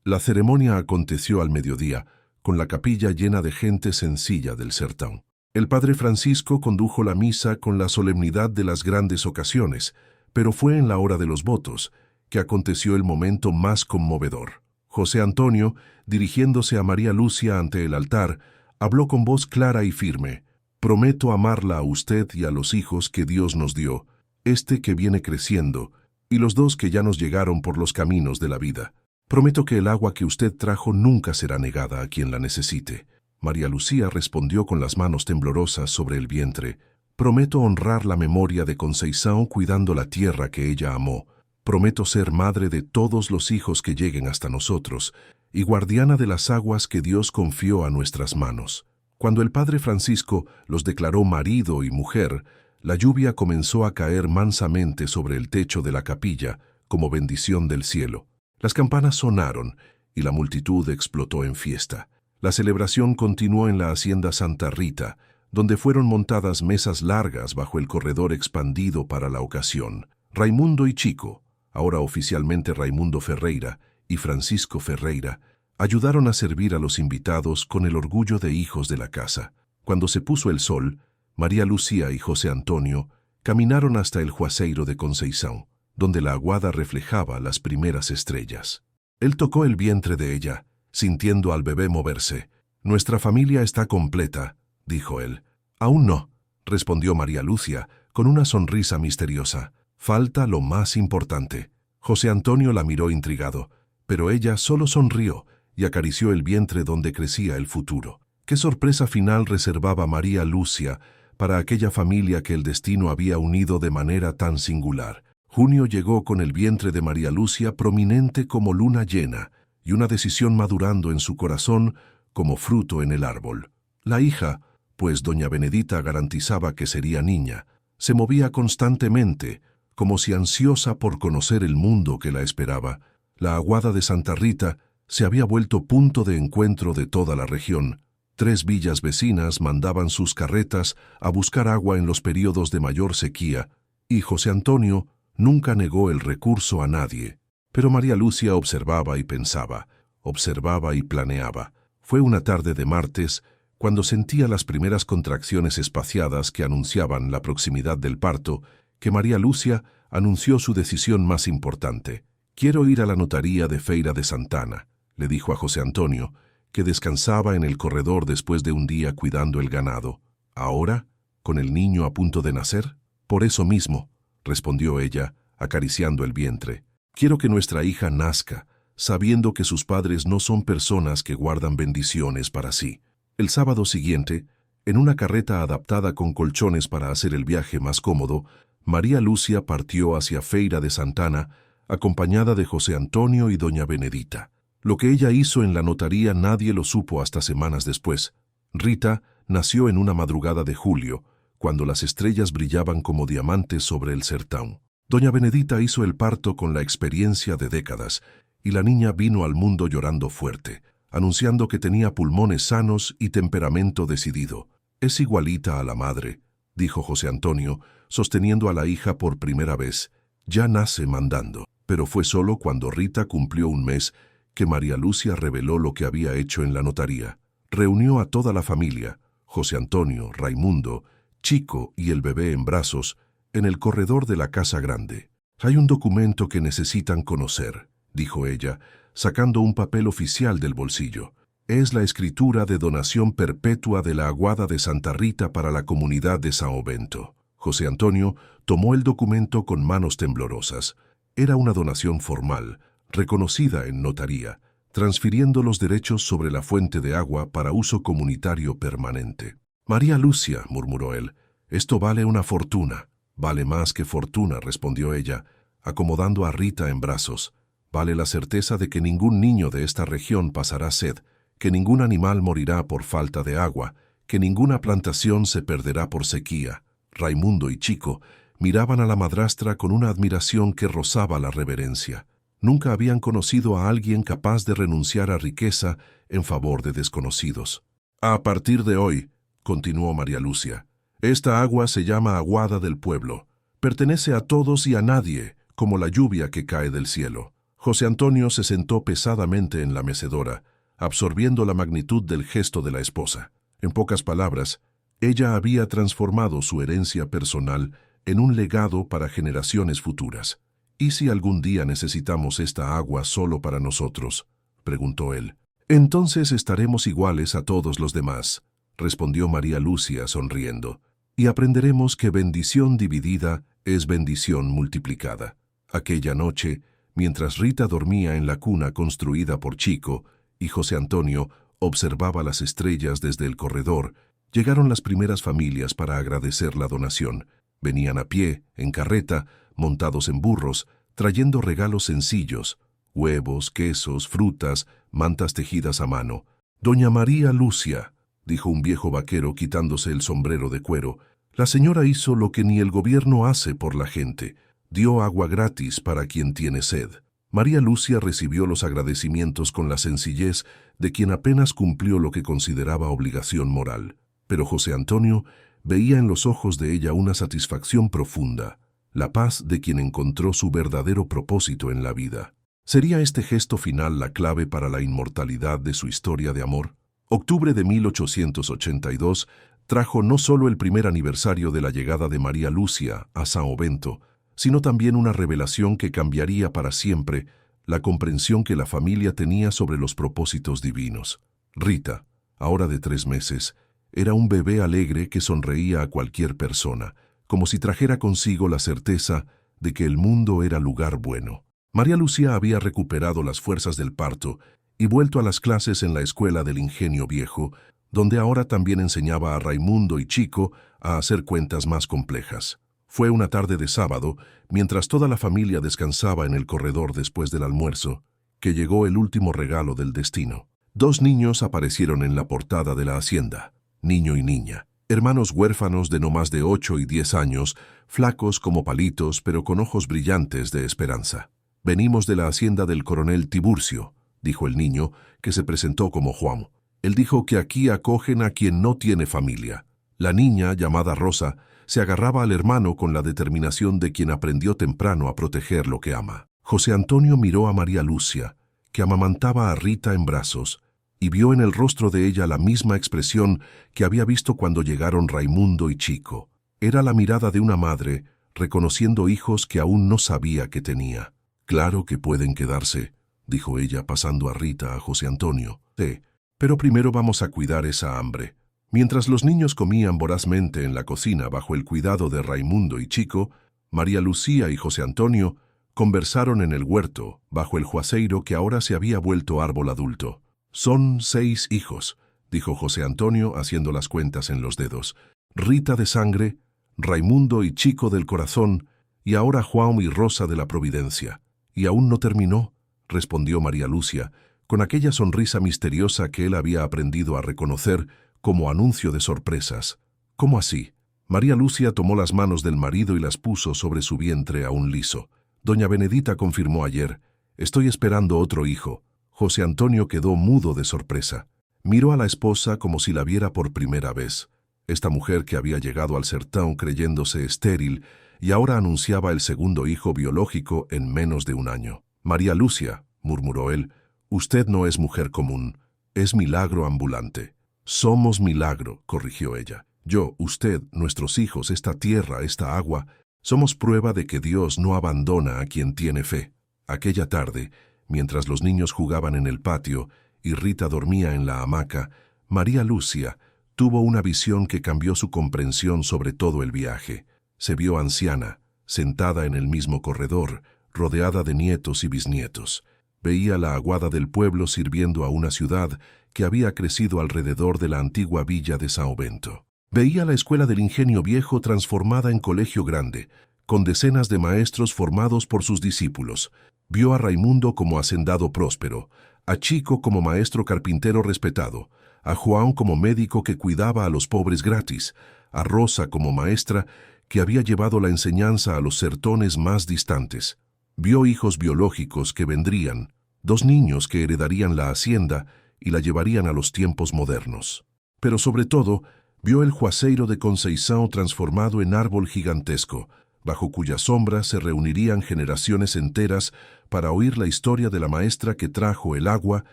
La ceremonia aconteció al mediodía, con la capilla llena de gente sencilla del sertón. El padre Francisco condujo la misa con la solemnidad de las grandes ocasiones, pero fue en la hora de los votos que aconteció el momento más conmovedor. José Antonio, dirigiéndose a María Lucia ante el altar, habló con voz clara y firme: «Prometo amarla a usted y a los hijos que Dios nos dio, este que viene creciendo, y los 2 que ya nos llegaron por los caminos de la vida. Prometo que el agua que usted trajo nunca será negada a quien la necesite». María Lucia respondió con las manos temblorosas sobre el vientre: «Prometo honrar la memoria de Conceição cuidando la tierra que ella amó. Prometo ser madre de todos los hijos que lleguen hasta nosotros y guardiana de las aguas que Dios confió a nuestras manos». Cuando el padre Francisco los declaró marido y mujer, la lluvia comenzó a caer mansamente sobre el techo de la capilla, como bendición del cielo. Las campanas sonaron y la multitud explotó en fiesta. La celebración continuó en la hacienda Santa Rita, donde fueron montadas mesas largas bajo el corredor expandido para la ocasión. Raimundo y Chico, ahora oficialmente Raimundo Ferreira y Francisco Ferreira, ayudaron a servir a los invitados con el orgullo de hijos de la casa. Cuando se puso el sol, María Lucía y José Antonio caminaron hasta el Juazeiro de Conceição, donde la aguada reflejaba las primeras estrellas. Él tocó el vientre de ella, sintiendo al bebé moverse. «Nuestra familia está completa», dijo él. «Aún no», respondió María Lucia, con una sonrisa misteriosa. «Falta lo más importante». José Antonio la miró intrigado, pero ella solo sonrió y acarició el vientre donde crecía el futuro. ¿Qué sorpresa final reservaba María Lucia para aquella familia que el destino había unido de manera tan singular? Junio llegó con el vientre de María Lucia prominente como luna llena y una decisión madurando en su corazón como fruto en el árbol. La hija, pues doña Benedita garantizaba que sería niña, se movía constantemente, como si ansiosa por conocer el mundo que la esperaba. La aguada de Santa Rita se había vuelto punto de encuentro de toda la región. 3 villas vecinas mandaban sus carretas a buscar agua en los períodos de mayor sequía, y José Antonio nunca negó el recurso a nadie. Pero María Lucia observaba y pensaba, observaba y planeaba. Fue una tarde de martes, cuando sentía las primeras contracciones espaciadas que anunciaban la proximidad del parto, que María Lucia anunció su decisión más importante. «Quiero ir a la notaría de Feira de Santana», le dijo a José Antonio, que descansaba en el corredor después de un día cuidando el ganado. «¿Ahora? ¿Con el niño a punto de nacer?» «Por eso mismo», respondió ella, acariciando el vientre. «Quiero que nuestra hija nazca, sabiendo que sus padres no son personas que guardan bendiciones para sí». El sábado siguiente, en una carreta adaptada con colchones para hacer el viaje más cómodo, María Lucia partió hacia Feira de Santana, acompañada de José Antonio y doña Benedita. Lo que ella hizo en la notaría nadie lo supo hasta semanas después. Rita nació en una madrugada de julio, cuando las estrellas brillaban como diamantes sobre el sertão. Doña Benedita hizo el parto con la experiencia de décadas, y la niña vino al mundo llorando fuerte, anunciando que tenía pulmones sanos y temperamento decidido. «Es igualita a la madre», dijo José Antonio, sosteniendo a la hija por primera vez. «Ya nace mandando». Pero fue solo cuando Rita cumplió un mes que María Lucia reveló lo que había hecho en la notaría. Reunió a toda la familia, José Antonio, Raimundo, Chico y el bebé en brazos, en el corredor de la casa grande. «Hay un documento que necesitan conocer», dijo ella, sacando un papel oficial del bolsillo. «Es la escritura de donación perpetua de la aguada de Santa Rita para la comunidad de São Bento». José Antonio tomó el documento con manos temblorosas. Era una donación formal, reconocida en notaría, transfiriendo los derechos sobre la fuente de agua para uso comunitario permanente. «María Lucia», murmuró él, «esto vale una fortuna». «Vale más que fortuna», respondió ella, acomodando a Rita en brazos. «Vale la certeza de que ningún niño de esta región pasará sed, que ningún animal morirá por falta de agua, que ninguna plantación se perderá por sequía». Raimundo y Chico miraban a la madrastra con una admiración que rozaba la reverencia. Nunca habían conocido a alguien capaz de renunciar a riqueza en favor de desconocidos. «A partir de hoy», continuó María Lucia, «esta agua se llama aguada del pueblo. Pertenece a todos y a nadie, como la lluvia que cae del cielo». José Antonio se sentó pesadamente en la mecedora, absorbiendo la magnitud del gesto de la esposa. En pocas palabras, ella había transformado su herencia personal en un legado para generaciones futuras. «¿Y si algún día necesitamos esta agua solo para nosotros?», preguntó él. «Entonces estaremos iguales a todos los demás», respondió María Lucia sonriendo, «y aprenderemos que bendición dividida es bendición multiplicada». Aquella noche, mientras Rita dormía en la cuna construida por Chico y José Antonio observaba las estrellas desde el corredor, llegaron las primeras familias para agradecer la donación. Venían a pie, en carreta, montados en burros, trayendo regalos sencillos, huevos, quesos, frutas, mantas tejidas a mano. «Doña María Lucia», dijo un viejo vaquero quitándose el sombrero de cuero, «la señora hizo lo que ni el gobierno hace por la gente. dio agua gratis para quien tiene sed. María Lucia recibió los agradecimientos con la sencillez de quien apenas cumplió lo que consideraba obligación moral. Pero José Antonio veía en los ojos de ella una satisfacción profunda, la paz de quien encontró su verdadero propósito en la vida. ¿Sería este gesto final la clave para la inmortalidad de su historia de amor? Octubre de 1882 trajo no solo el primer aniversario de la llegada de María Lucia a São Bento, sino también una revelación que cambiaría para siempre la comprensión que la familia tenía sobre los propósitos divinos. Rita, ahora de 3 meses, era un bebé alegre que sonreía a cualquier persona, como si trajera consigo la certeza de que el mundo era lugar bueno. María Lucia había recuperado las fuerzas del parto y vuelto a las clases en la escuela del Ingenio Viejo, donde ahora también enseñaba a Raimundo y Chico a hacer cuentas más complejas. Fue una tarde de sábado, mientras toda la familia descansaba en el corredor después del almuerzo, que llegó el último regalo del destino. 2 niños aparecieron en la portada de la hacienda, niño y niña, hermanos huérfanos de no más de 8 y 10 años, flacos como palitos pero con ojos brillantes de esperanza. «Venimos de la hacienda del coronel Tiburcio», dijo el niño, que se presentó como Juan. Él dijo que aquí acogen a quien no tiene familia. La niña, llamada Rosa, se agarraba al hermano con la determinación de quien aprendió temprano a proteger lo que ama. José Antonio miró a María Lucia, que amamantaba a Rita en brazos, y vio en el rostro de ella la misma expresión que había visto cuando llegaron Raimundo y Chico. Era la mirada de una madre, reconociendo hijos que aún no sabía que tenía. «Claro que pueden quedarse», dijo ella pasando a Rita a José Antonio. «Sí, pero primero vamos a cuidar esa hambre». Mientras los niños comían vorazmente en la cocina bajo el cuidado de Raimundo y Chico, María Lucía y José Antonio conversaron en el huerto, bajo el juazeiro que ahora se había vuelto árbol adulto. «Son 6 hijos», dijo José Antonio haciendo las cuentas en los dedos. «Rita de sangre, Raimundo y Chico del corazón, y ahora Juan y Rosa de la providencia». «¿Y aún no terminó?», respondió María Lucia, con aquella sonrisa misteriosa que él había aprendido a reconocer como anuncio de sorpresas. «¿Cómo así?». María Lucia tomó las manos del marido y las puso sobre su vientre aún liso. «Doña Benedita confirmó ayer. Estoy esperando otro hijo». José Antonio quedó mudo de sorpresa. Miró a la esposa como si la viera por primera vez. Esta mujer que había llegado al sertão creyéndose estéril y ahora anunciaba el segundo hijo biológico en menos de un año. «María Lucia», murmuró él, «usted no es mujer común, es milagro ambulante». «Somos milagro», corrigió ella. «Yo, usted, nuestros hijos, esta tierra, esta agua, somos prueba de que Dios no abandona a quien tiene fe». Aquella tarde, mientras los niños jugaban en el patio y Rita dormía en la hamaca, María Lucia tuvo una visión que cambió su comprensión sobre todo el viaje. Se vio anciana, sentada en el mismo corredor, rodeada de nietos y bisnietos. Veía la aguada del pueblo sirviendo a una ciudad que había crecido alrededor de la antigua villa de São Bento. Veía la escuela del Ingenio Viejo transformada en colegio grande, con decenas de maestros formados por sus discípulos. Vio a Raimundo como hacendado próspero, a Chico como maestro carpintero respetado, a Juan como médico que cuidaba a los pobres gratis, a Rosa como maestra que había llevado la enseñanza a los sertones más distantes. Vio hijos biológicos que vendrían, 2 niños que heredarían la hacienda y la llevarían a los tiempos modernos. Pero sobre todo, vio el juazeiro de Conceição transformado en árbol gigantesco, bajo cuya sombra se reunirían generaciones enteras para oír la historia de la maestra que trajo el agua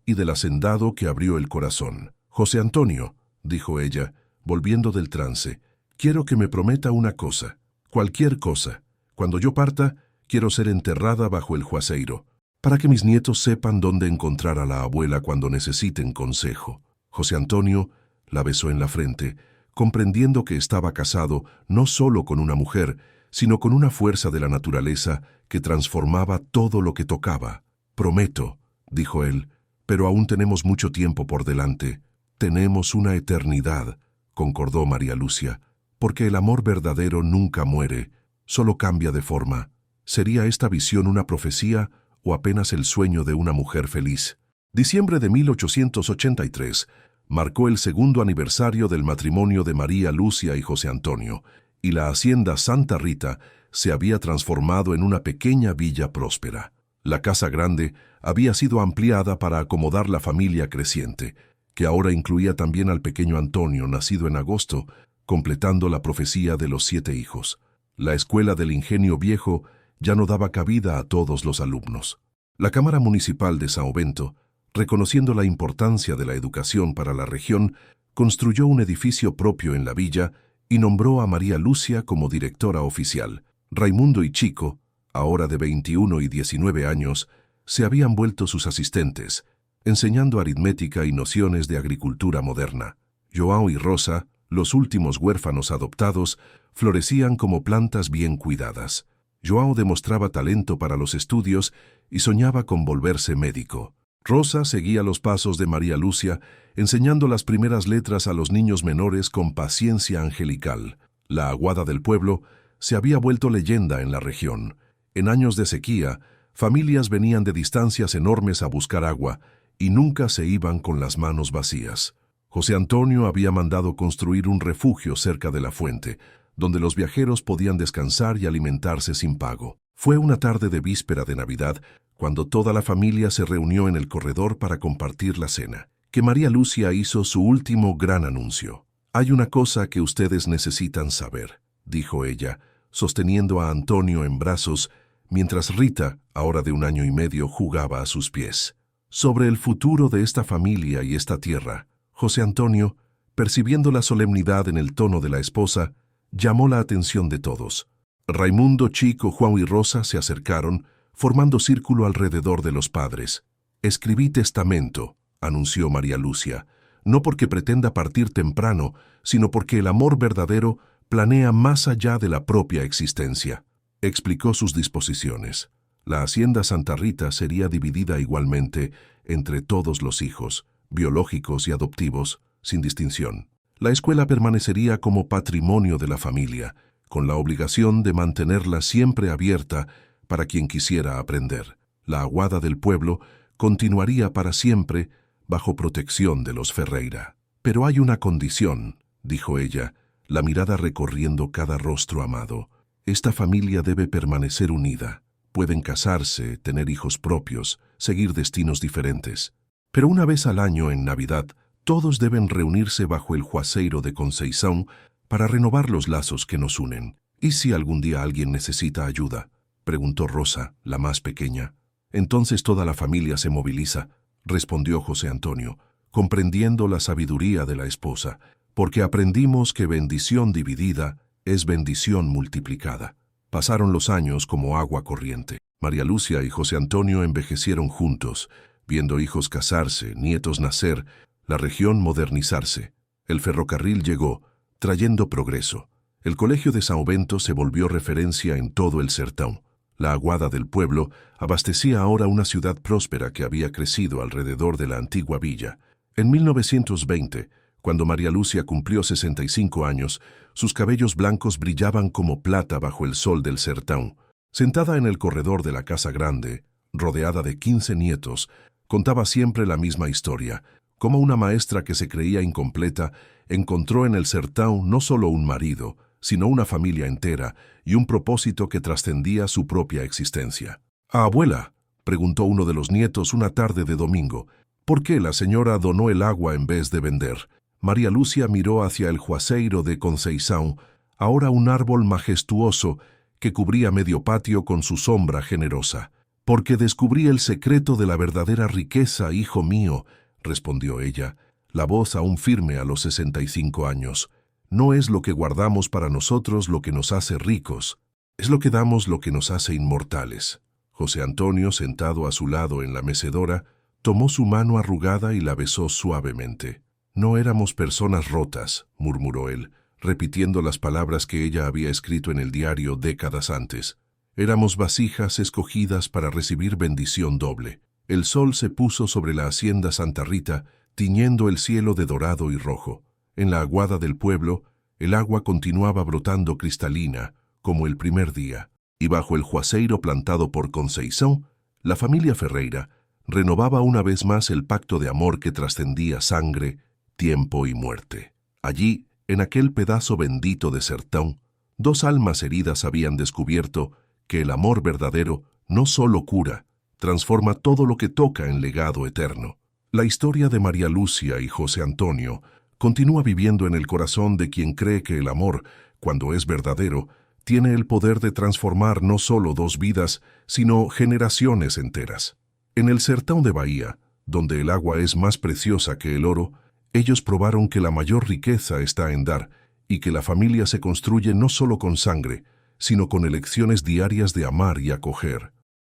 y del hacendado que abrió el corazón. «José Antonio», dijo ella, volviendo del trance, «quiero que me prometa una cosa, cualquier cosa. Cuando yo parta, quiero ser enterrada bajo el juazeiro, para que mis nietos sepan dónde encontrar a la abuela cuando necesiten consejo». José Antonio la besó en la frente, comprendiendo que estaba casado no solo con una mujer, sino con una fuerza de la naturaleza que transformaba todo lo que tocaba. «Prometo», dijo él, «pero aún tenemos mucho tiempo por delante». «Tenemos una eternidad», concordó María Lucia, «porque el amor verdadero nunca muere, solo cambia de forma». ¿Sería esta visión una profecía o apenas el sueño de una mujer feliz? Diciembre de 1883 marcó el segundo aniversario del matrimonio de María Lucia y José Antonio, y la hacienda Santa Rita se había transformado en una pequeña villa próspera. La casa grande había sido ampliada para acomodar la familia creciente, que ahora incluía también al pequeño Antonio, nacido en agosto, completando la profecía de los 7 hijos. La escuela del Ingenio Viejo ya no daba cabida a todos los alumnos. La Cámara Municipal de São Bento, reconociendo la importancia de la educación para la región, construyó un edificio propio en la villa y nombró a María Lucia como directora oficial. Raimundo y Chico, ahora de 21 y 19 años, se habían vuelto sus asistentes, enseñando aritmética y nociones de agricultura moderna. João y Rosa, los últimos huérfanos adoptados, florecían como plantas bien cuidadas. João demostraba talento para los estudios y soñaba con volverse médico. Rosa seguía los pasos de María Lucia, enseñando las primeras letras a los niños menores con paciencia angelical. La aguada del pueblo se había vuelto leyenda en la región. En años de sequía, familias venían de distancias enormes a buscar agua y nunca se iban con las manos vacías. José Antonio había mandado construir un refugio cerca de la fuente, donde los viajeros podían descansar y alimentarse sin pago. Fue una tarde de víspera de Navidad, cuando toda la familia se reunió en el corredor para compartir la cena, que María Lucia hizo su último gran anuncio. «Hay una cosa que ustedes necesitan saber», dijo ella, sosteniendo a Antonio en brazos, mientras Rita, ahora de 1 año y medio, jugaba a sus pies. Sobre el futuro de esta familia y esta tierra, José Antonio, percibiendo la solemnidad en el tono de la esposa, llamó la atención de todos. Raimundo, Chico, João y Rosa se acercaron, formando círculo alrededor de los padres. «Escribí testamento», anunció María Lucia, «no porque pretenda partir temprano, sino porque el amor verdadero planea más allá de la propia existencia». Explicó sus disposiciones. La hacienda Santa Rita sería dividida igualmente entre todos los hijos, biológicos y adoptivos, sin distinción. La escuela permanecería como patrimonio de la familia, con la obligación de mantenerla siempre abierta para quien quisiera aprender. La aguada del pueblo continuaría para siempre bajo protección de los Ferreira. «Pero hay una condición», dijo ella, la mirada recorriendo cada rostro amado. «Esta familia debe permanecer unida. Pueden casarse, tener hijos propios, seguir destinos diferentes. Pero una vez al año, en Navidad, todos deben reunirse bajo el Juazeiro de Conceição para renovar los lazos que nos unen. ¿Y si algún día alguien necesita ayuda?», preguntó Rosa, la más pequeña. «Entonces toda la familia se moviliza», respondió José Antonio, comprendiendo la sabiduría de la esposa, «porque aprendimos que bendición dividida es bendición multiplicada». Pasaron los años como agua corriente. María Lucia y José Antonio envejecieron juntos, viendo hijos casarse, nietos nacer, la región modernizarse. El ferrocarril llegó, trayendo progreso. El colegio de São Bento se volvió referencia en todo el sertão. La aguada del pueblo abastecía ahora una ciudad próspera que había crecido alrededor de la antigua villa. En 1920, cuando María Lucia cumplió 65 años, sus cabellos blancos brillaban como plata bajo el sol del sertão. Sentada en el corredor de la casa grande, rodeada de 15 nietos, contaba siempre la misma historia. Como una maestra que se creía incompleta, encontró en el sertão no solo un marido, sino una familia entera y un propósito que trascendía su propia existencia. «Abuela», preguntó uno de los nietos una tarde de domingo, «¿por qué la señora donó el agua en vez de vender?». María Lucia miró hacia el Juazeiro de Conceição, ahora un árbol majestuoso que cubría medio patio con su sombra generosa. «Porque descubrí el secreto de la verdadera riqueza, hijo mío», respondió ella, la voz aún firme a los 65 años. «No es lo que guardamos para nosotros lo que nos hace ricos, es lo que damos lo que nos hace inmortales». José Antonio, sentado a su lado en la mecedora, tomó su mano arrugada y la besó suavemente. «No éramos personas rotas», murmuró él, repitiendo las palabras que ella había escrito en el diario décadas antes. «Éramos vasijas escogidas para recibir bendición doble». El sol se puso sobre la hacienda Santa Rita, tiñendo el cielo de dorado y rojo. En la aguada del pueblo, el agua continuaba brotando cristalina, como el primer día, y bajo el Juazeiro plantado por Conceição, la familia Ferreira renovaba una vez más el pacto de amor que trascendía sangre, tiempo y muerte. Allí, en aquel pedazo bendito de sertão, Dos almas heridas habían descubierto que el amor verdadero no solo cura, transforma todo lo que toca en legado eterno. La historia de María Lucia y José Antonio continúa viviendo en el corazón de quien cree que el amor, cuando es verdadero, tiene el poder de transformar no solo dos vidas, sino generaciones enteras. En el Sertão de Bahía, donde el agua es más preciosa que el oro, ellos probaron que la mayor riqueza está en dar y que la familia se construye no solo con sangre, sino con elecciones diarias de amar y acoger.